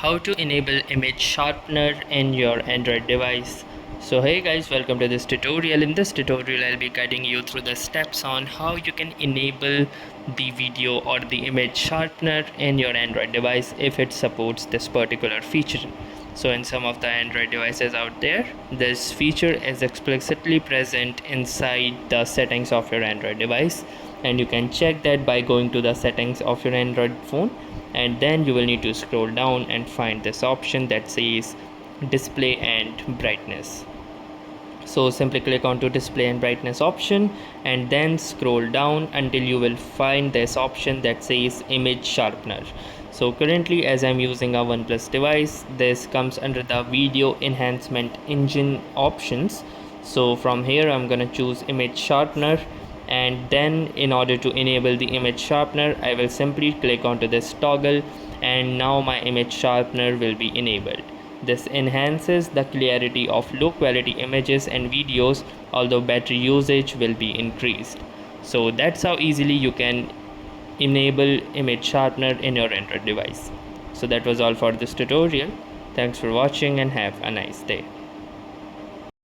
how to enable image sharpener in your Android device. So hey guys, welcome to this tutorial. In this tutorial I'll be guiding you through the steps on how you can enable the video or the image sharpener in your Android device if it supports this particular feature. So in some of the Android devices out there, this feature is explicitly present inside the settings of your Android device, and you can check that by going to the settings of your Android phone, and then you will need to scroll down and find this option that says display and brightness. So simply click onto display and brightness option and then scroll down until you will find this option that says image sharpener. So currently, as I'm using a OnePlus device, this comes under the video enhancement engine options. So from here I'm gonna choose image sharpener, and then in order to enable the image sharpener I will simply click onto this toggle, and now my image sharpener will be enabled. This enhances the clarity of low quality images and videos, although battery usage will be increased. So that's how easily you can enable image sharpener in your Android device. So that was all for this tutorial. Thanks for watching and have a nice day.